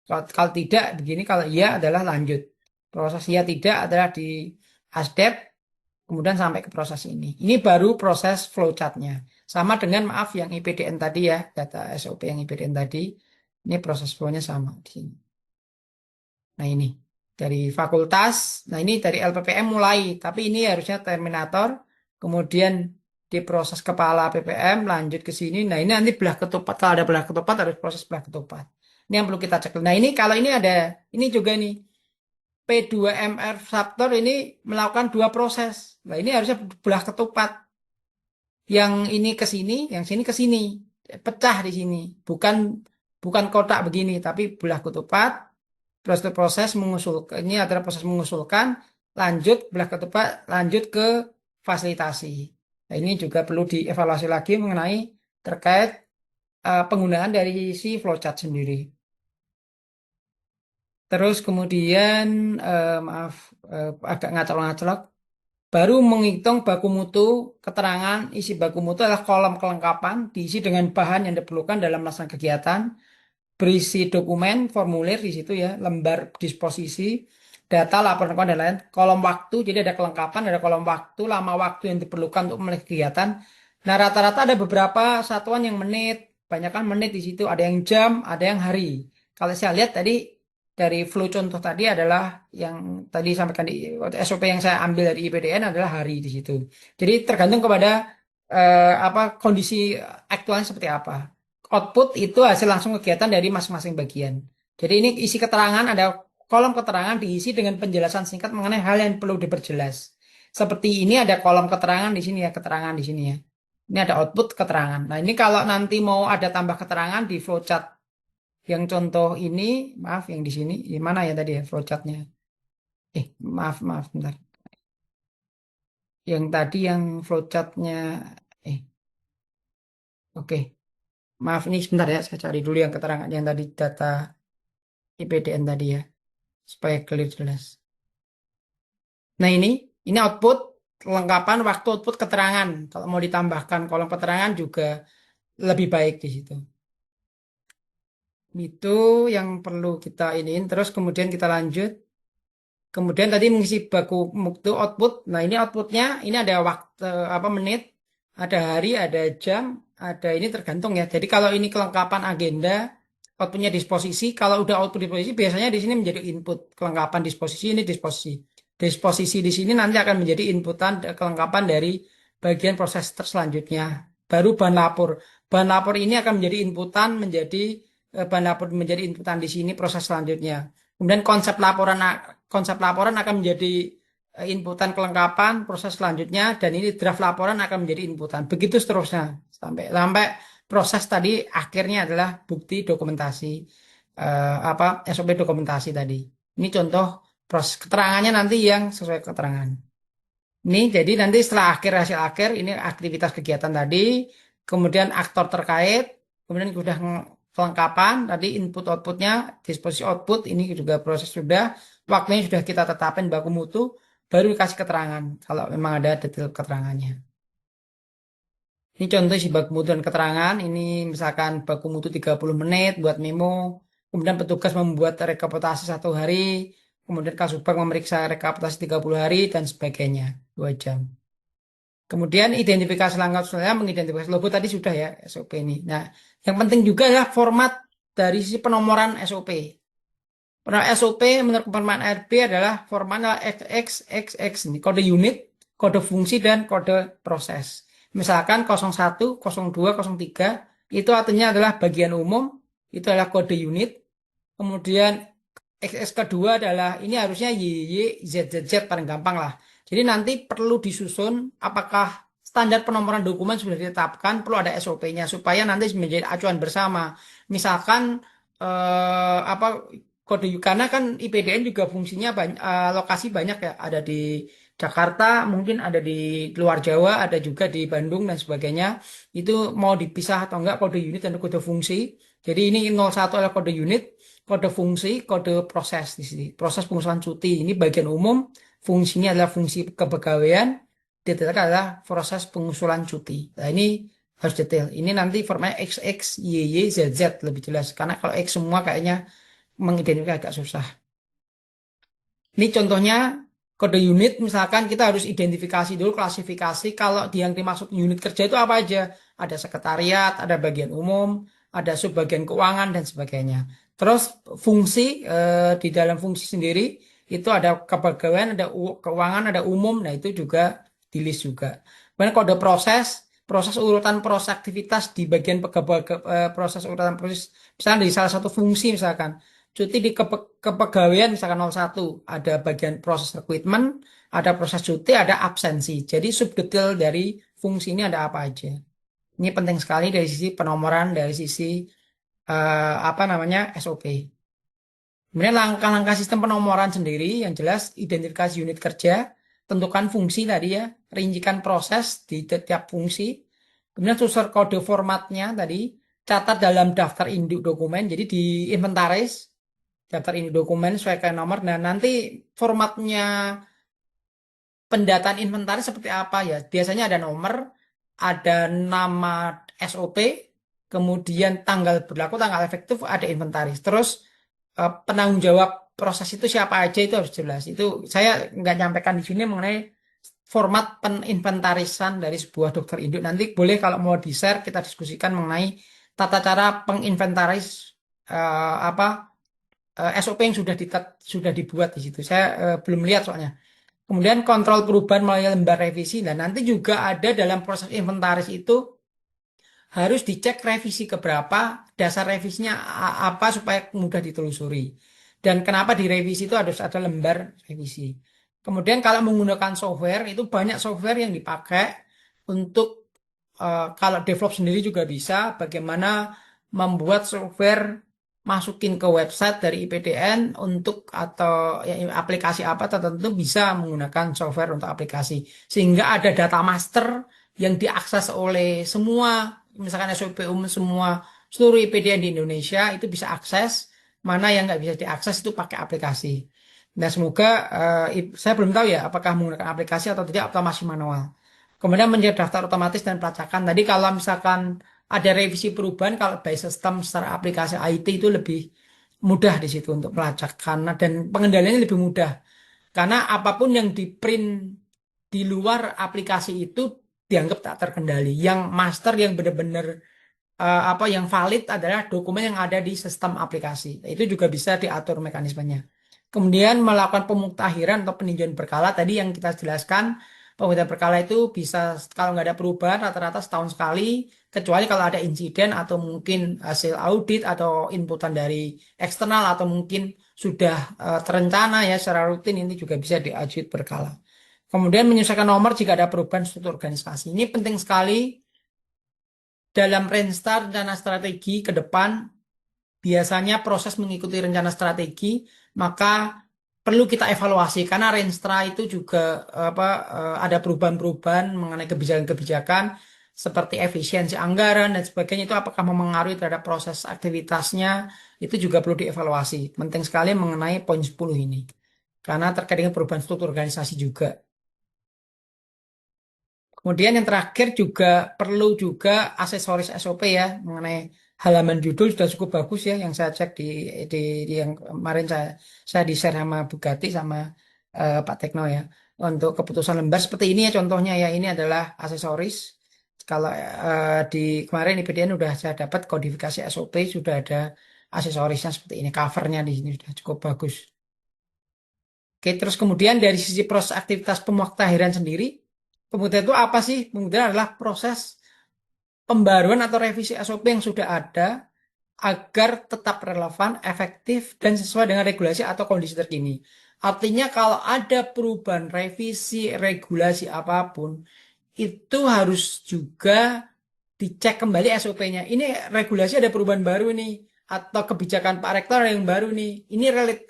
Kalau tidak begini, kalau iya adalah lanjut. Proses iya tidak adalah di ASDEP, kemudian sampai ke proses ini. Ini baru proses flowchartnya. Sama dengan maaf yang IPDN tadi ya, data SOP yang IPDN tadi. Ini proses flownya sama di sini. Nah ini dari fakultas, nah ini dari LPPM mulai, tapi ini harusnya terminator, kemudian diproses kepala PPM, lanjut ke sini. Nah ini nanti belah ketupat, kalau ada belah ketupat harus proses belah ketupat. Ini yang perlu kita cek. Nah ini kalau ini ada, ini juga nih P2MR Factor ini melakukan dua proses. Nah ini harusnya belah ketupat. Yang ini ke sini, yang sini ke sini, pecah di sini. Bukan bukan kotak begini, tapi belah ketupat. Proses mengusulkan ini adalah proses mengusulkan, lanjut belah ketupat, lanjut ke fasilitasi. Nah, ini juga perlu dievaluasi lagi mengenai terkait penggunaan dari si flowchart sendiri. Terus kemudian maaf agak ngacak-ngacak. Baru menghitung baku mutu, keterangan isi baku mutu adalah kolom kelengkapan diisi dengan bahan yang diperlukan dalam melaksanakan kegiatan, berisi dokumen, formulir di situ ya, lembar disposisi, data, laporan keuangan dan lain. Kolom waktu, jadi ada kelengkapan, ada kolom waktu, lama waktu yang diperlukan untuk memulai kegiatan. Nah, rata-rata ada beberapa satuan yang menit, banyak kan menit di situ, ada yang jam, ada yang hari. Kalau saya lihat tadi dari flow contoh tadi adalah yang tadi sampaikan di SOP yang saya ambil dari IPDN adalah hari di situ. Jadi tergantung kepada apa kondisi aktualnya seperti apa. Output itu hasil langsung kegiatan dari masing-masing bagian. Jadi ini isi keterangan, ada kolom keterangan diisi dengan penjelasan singkat mengenai hal yang perlu diperjelas. Seperti ini ada kolom keterangan di sini ya, keterangan di sini ya. Ini ada output keterangan. Nah, ini kalau nanti mau ada tambah keterangan di flowchart yang contoh ini, maaf yang di sini, di mana ya tadi ya flowchartnya? Maaf, bentar. Yang tadi yang flowchartnya, eh, oke. Maaf ini sebentar ya, saya cari dulu yang keterangan yang tadi data IPDN tadi ya, supaya clear jelas. Nah ini output, kelengkapan waktu output keterangan. Kalau mau ditambahkan kolom keterangan juga lebih baik di situ. Itu yang perlu kita iniin. Terus kemudian kita lanjut. Kemudian tadi mengisi baku mutu output. Nah ini outputnya, ini ada waktu apa menit, ada hari, ada jam, ada ini tergantung ya. Jadi kalau ini kelengkapan agenda, outputnya disposisi. Kalau udah output disposisi, biasanya di sini menjadi input. Kelengkapan disposisi ini disposisi. Disposisi di sini nanti akan menjadi inputan kelengkapan dari bagian proses selanjutnya. Baru bahan lapor. Bahan lapor ini akan menjadi inputan, menjadi bahan lapor menjadi inputan di sini proses selanjutnya. Kemudian konsep laporan akan menjadi inputan kelengkapan proses selanjutnya dan ini draft laporan akan menjadi inputan. Begitu seterusnya sampai sampai proses tadi akhirnya adalah bukti dokumentasi apa SOP dokumentasi tadi. Ini contoh proses keterangannya nanti yang sesuai keterangan. Ini jadi nanti setelah hasil akhir ini aktivitas kegiatan tadi, kemudian aktor terkait, kemudian sudah kelengkapan tadi input outputnya, disposisi output ini juga proses sudah, waktunya sudah kita tetapin baku mutu, baru dikasih keterangan kalau memang ada detail keterangannya. Ini contoh isi baku mutu dan keterangan, ini misalkan baku mutu 30 menit buat memo, kemudian petugas membuat rekapitulasi 1 hari, kemudian Kasubag memeriksa rekapitulasi 30 hari, dan sebagainya, 2 jam. Kemudian identifikasi langkah selanjutnya mengidentifikasi logo tadi sudah ya SOP ini. Nah, yang penting juga adalah format dari sisi penomoran SOP. Penomoran SOP menurut penerapan RB adalah formatnya XXXX ini kode unit, kode fungsi dan kode proses. Misalkan 01, 02, 03 itu artinya adalah bagian umum, itu adalah kode unit. Kemudian XX kedua adalah ini harusnya YY, ZZZ paling gampang lah. Jadi nanti perlu disusun apakah standar penomoran dokumen sudah ditetapkan, perlu ada SOP-nya supaya nanti menjadi acuan bersama. Misalkan apa kode karena kan IPDN juga fungsinya banyak, lokasi banyak ya, ada di Jakarta, mungkin ada di luar Jawa, ada juga di Bandung dan sebagainya. Itu mau dipisah atau enggak kode unit dan kode fungsi. Jadi ini 01 adalah kode unit, kode fungsi, kode proses di sini. Proses pengusulan cuti ini bagian umum, fungsinya adalah fungsi kepegawaian, detail adalah proses pengusulan cuti. Nah ini harus detail. Ini nanti formatnya XX, YY, ZZ lebih jelas. Karena kalau X semua kayaknya mengidentifikasi agak susah. Ini contohnya kode unit, misalkan kita harus identifikasi dulu, klasifikasi kalau yang dimaksud unit kerja itu apa aja. Ada sekretariat, ada bagian umum, ada subbagian keuangan dan sebagainya. Terus fungsi di dalam fungsi sendiri itu ada kepegawaian, ada keuangan, ada umum. Nah itu juga di list juga. Kemudian kode proses, proses urutan proses aktivitas di bagian proses urutan proses, misalnya di salah satu fungsi misalkan cuti di kepegawaian misalkan 01 ada bagian proses recruitment, ada proses cuti, ada absensi. Jadi subdetail dari fungsi ini ada apa aja. Ini penting sekali dari sisi penomoran, dari sisi apa namanya SOP. Kemudian langkah-langkah sistem penomoran sendiri yang jelas identifikasi unit kerja, tentukan fungsi tadi ya, rincikan proses di setiap fungsi. Kemudian susun kode formatnya tadi, catat dalam daftar induk dokumen, jadi di inventaris daftar induk dokumen sesuaikan nomor. Nah, nanti formatnya pendataan inventaris seperti apa ya? Biasanya ada nomor, ada nama SOP, kemudian tanggal berlaku, tanggal efektif, ada inventaris. Terus penanggung jawab proses itu siapa aja itu harus jelas. Itu saya nggak nyampaikan di sini mengenai format peninventarisan dari sebuah dokter induk. Nanti boleh kalau mau di-share kita diskusikan mengenai tata cara penginventaris apa SOP yang sudah dibuat di situ. Saya belum lihat soalnya. Kemudian kontrol perubahan melalui lembar revisi. Dan nanti juga ada dalam proses inventaris itu harus dicek revisi keberapa, dasar revisinya apa supaya mudah ditelusuri. Dan kenapa direvisi itu harus ada lembar revisi. Kemudian kalau menggunakan software, itu banyak software yang dipakai untuk kalau develop sendiri juga bisa, bagaimana membuat software masukin ke website dari IPDN untuk atau ya, aplikasi apa tertentu bisa menggunakan software untuk aplikasi. Sehingga ada data master yang diakses oleh semua misalkan SOP semua seluruh IPDN di Indonesia itu bisa akses, mana yang nggak bisa diakses itu pakai aplikasi. Nah semoga saya belum tahu ya apakah menggunakan aplikasi atau tidak atau masih manual. Kemudian menjadi daftar otomatis dan pelacakan. Tadi kalau misalkan ada revisi perubahan kalau by system secara aplikasi IT itu lebih mudah di situ untuk pelacak karena dan pengendaliannya lebih mudah. Karena apapun yang di print di luar aplikasi itu dianggap tak terkendali. Yang master yang benar-benar apa yang valid adalah dokumen yang ada di sistem aplikasi. Itu juga bisa diatur mekanismenya. Kemudian melakukan pemuktahiran atau peninjauan berkala tadi yang kita jelaskan. Pemindahan berkala itu bisa kalau nggak ada perubahan rata-rata setahun sekali, kecuali kalau ada insiden atau mungkin hasil audit atau inputan dari eksternal atau mungkin sudah terencana ya secara rutin ini juga bisa diaudit berkala. Kemudian menyesuaikan nomor jika ada perubahan struktur organisasi. Ini penting sekali dalam Renstar rencana strategi ke depan. Biasanya proses mengikuti rencana strategi, maka perlu kita evaluasi karena Renstra itu juga apa ada perubahan-perubahan mengenai kebijakan-kebijakan seperti efisiensi anggaran dan sebagainya itu apakah memengaruhi terhadap proses aktivitasnya itu juga perlu dievaluasi. Penting sekali mengenai poin 10 ini. Karena terkait dengan perubahan struktur organisasi juga. Kemudian yang terakhir juga perlu juga aksesoris SOP ya mengenai halaman judul sudah cukup bagus ya yang saya cek di yang kemarin saya di share sama Bugatti sama Pak Tekno ya untuk keputusan lembar seperti ini ya contohnya ya ini adalah aksesoris kalau di kemarin IPDN udah saya dapat kodifikasi SOP sudah ada aksesorisnya seperti ini covernya di sini sudah cukup bagus. Oke, terus kemudian dari sisi proses aktivitas pemutakhiran sendiri, pemutihan itu apa sih? Pemutihan adalah proses pembaruan atau revisi SOP yang sudah ada agar tetap relevan, efektif, dan sesuai dengan regulasi atau kondisi terkini. Artinya kalau ada perubahan revisi regulasi apapun, itu harus juga dicek kembali SOP-nya. Ini regulasi ada perubahan baru nih, atau kebijakan Pak Rektor yang baru nih. Ini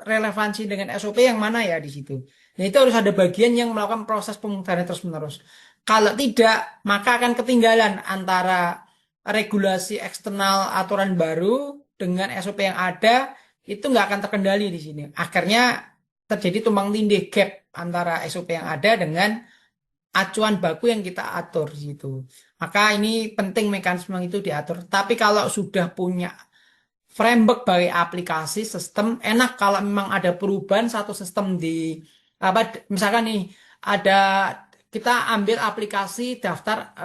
relevansi dengan SOP yang mana ya di situ. Nah, itu harus ada bagian yang melakukan proses pemutaran terus-menerus. Kalau tidak, maka akan ketinggalan antara regulasi eksternal aturan baru dengan SOP yang ada, itu nggak akan terkendali di sini. Akhirnya terjadi tumpang tindih gap antara SOP yang ada dengan acuan baku yang kita atur di situ. Maka ini penting mekanisme itu diatur. Tapi kalau sudah punya framework bagi aplikasi sistem enak kalau memang ada perubahan satu sistem di apa misalkan nih ada kita ambil aplikasi daftar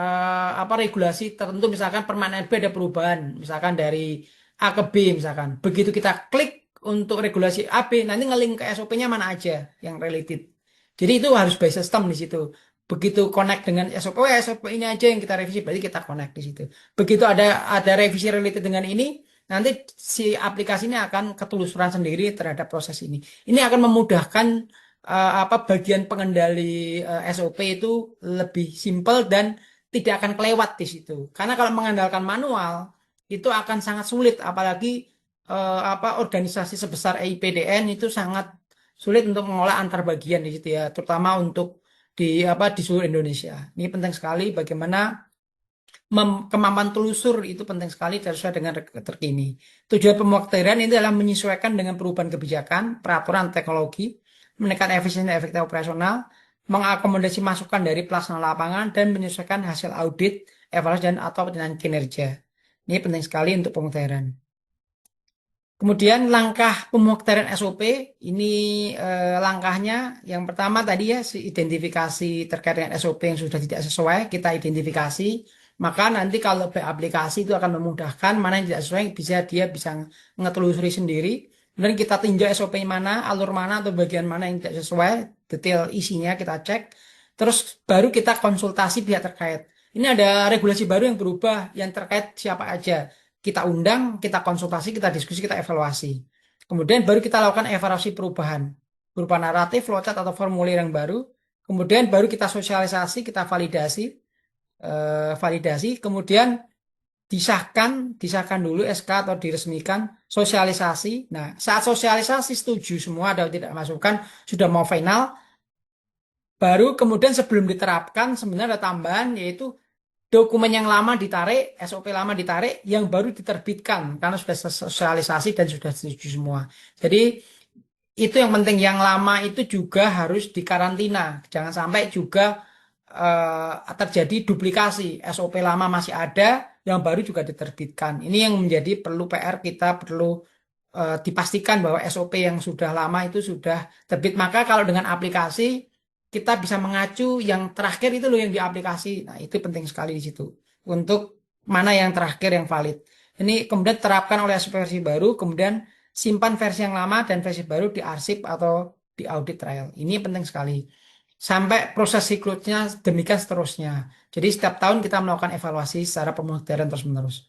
apa regulasi tertentu misalkan Permen RB ada perubahan misalkan dari A ke B misalkan begitu kita klik untuk regulasi AB nanti ngelink ke SOP-nya mana aja yang related jadi itu harus by system di situ begitu connect dengan SOP oh ya SOP ini aja yang kita revisi berarti kita connect di situ begitu ada revisi related dengan ini nanti si aplikasi ini akan ketelusuran sendiri terhadap proses ini. Ini akan memudahkan apa bagian pengendali SOP itu lebih simpel dan tidak akan kelewat di situ. Karena kalau mengandalkan manual itu akan sangat sulit, apalagi apa organisasi sebesar EIPDN itu sangat sulit untuk mengolah antar bagian di situ ya, terutama untuk di apa di seluruh Indonesia. Ini penting sekali bagaimana kemampuan telusur itu penting sekali dan sesuai dengan terkini. Tujuan pemuktaran ini adalah menyesuaikan dengan perubahan kebijakan, peraturan teknologi, menekan efisiensi dan efektivitas operasional, mengakomodasi masukan dari pelaksana lapangan, dan menyesuaikan hasil audit, evaluasi, dan atau penilaian kinerja. Ini penting sekali untuk pemuktaran. Kemudian langkah pemuktaran SOP, ini langkahnya yang pertama tadi ya, si identifikasi terkait dengan SOP yang sudah tidak sesuai, kita identifikasi. Maka nanti kalau aplikasi itu akan memudahkan mana yang tidak sesuai dia bisa ngetelusuri sendiri. Kemudian kita tinjau SOP mana, alur mana atau bagian mana yang tidak sesuai, detail isinya kita cek. Terus baru kita konsultasi pihak terkait. Ini ada regulasi baru yang berubah yang terkait siapa aja. Kita undang, kita konsultasi, kita diskusi, kita evaluasi. Kemudian baru kita lakukan evaluasi perubahan berupa naratif, flowchart atau formulir yang baru. Kemudian baru kita sosialisasi, kita validasi, kemudian disahkan dulu SK atau diresmikan, sosialisasi. Nah, saat sosialisasi setuju semua atau tidak masukan sudah mau final, baru kemudian sebelum diterapkan sebenarnya ada tambahan yaitu dokumen yang lama ditarik, SOP lama ditarik, yang baru diterbitkan karena sudah sosialisasi dan sudah setuju semua. Jadi itu yang penting, yang lama itu juga harus dikarantina, jangan sampai juga terjadi duplikasi. SOP lama masih ada, yang baru juga diterbitkan. Ini yang menjadi perlu PR kita perlu dipastikan bahwa SOP yang sudah lama itu sudah terbit. Maka kalau dengan aplikasi kita bisa mengacu yang terakhir itu loh yang di aplikasi. Nah, itu penting sekali di situ. Untuk mana yang terakhir yang valid. Ini kemudian terapkan oleh versi baru, kemudian simpan versi yang lama dan versi baru di arsip atau di audit trial. Ini penting sekali. Sampai proses siklusnya demikian seterusnya. Jadi setiap tahun kita melakukan evaluasi secara pemuktaran terus-menerus.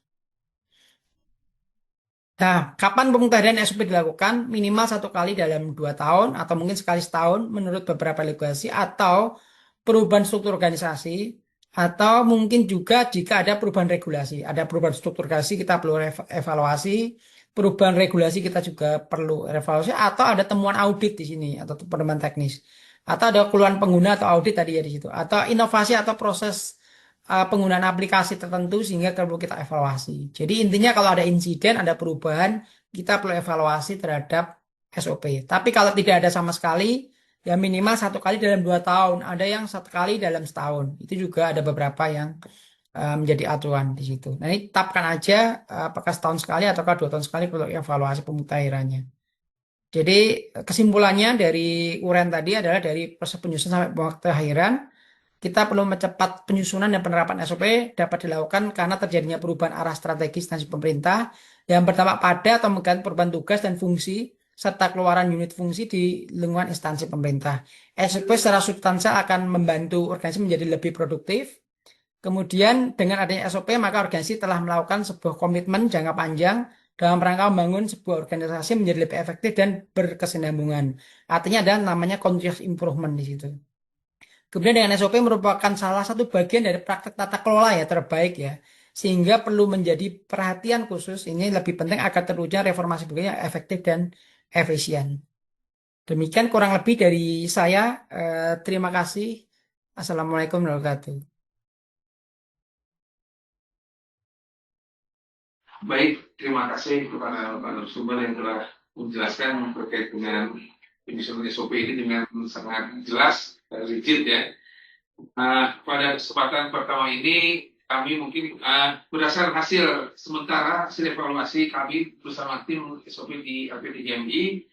Nah, kapan pemuktaran SOP dilakukan? Minimal 1 kali dalam 2 tahun atau mungkin sekali setahun menurut beberapa regulasi atau perubahan struktur organisasi atau mungkin juga jika ada perubahan regulasi. Ada perubahan struktur organisasi kita perlu evaluasi, perubahan regulasi kita juga perlu evaluasi atau ada temuan audit di sini atau pedoman teknis. Atau ada keluhan pengguna atau audit tadi ya di situ. Atau inovasi atau proses penggunaan aplikasi tertentu sehingga perlu kita evaluasi. Jadi intinya kalau ada insiden, ada perubahan, kita perlu evaluasi terhadap SOP. Tapi kalau tidak ada sama sekali, ya minimal 1 kali dalam 2 tahun. Ada yang 1 kali dalam setahun. Itu juga ada beberapa yang menjadi aturan di situ. Nah ini tetapkan aja apakah setahun sekali ataukah 2 tahun sekali perlu evaluasi pemutahirannya. Jadi kesimpulannya dari uraian tadi adalah dari proses penyusunan sampai pemutakhiran kita perlu mempercepat penyusunan dan penerapan SOP dapat dilakukan karena terjadinya perubahan arah strategis instansi pemerintah yang berdampak pada atau mengganti perubahan tugas dan fungsi serta keluaran unit fungsi di lingkungan instansi pemerintah. SOP secara substansial akan membantu organisasi menjadi lebih produktif. Kemudian dengan adanya SOP maka organisasi telah melakukan sebuah komitmen jangka panjang dalam rangka membangun sebuah organisasi menjadi lebih efektif dan berkesinambungan. Artinya ada namanya continuous improvement di situ. Kemudian dengan SOP merupakan salah satu bagian dari praktek tata kelola ya terbaik ya. Sehingga perlu menjadi perhatian khusus ini lebih penting agar terwujudnya reformasi berikutnya efektif dan efisien. Demikian kurang lebih dari saya. Terima kasih. Assalamualaikum warahmatullahi wabarakatuh. Baik, terima kasih kepada Pak Narasumber yang telah menjelaskan terkait dengan penyusunan SOP ini dengan sangat jelas dan rigid ya. Pada kesempatan pertama ini kami mungkin berdasarkan hasil sementara hasil evaluasi kami bersama tim SOP di APT GMI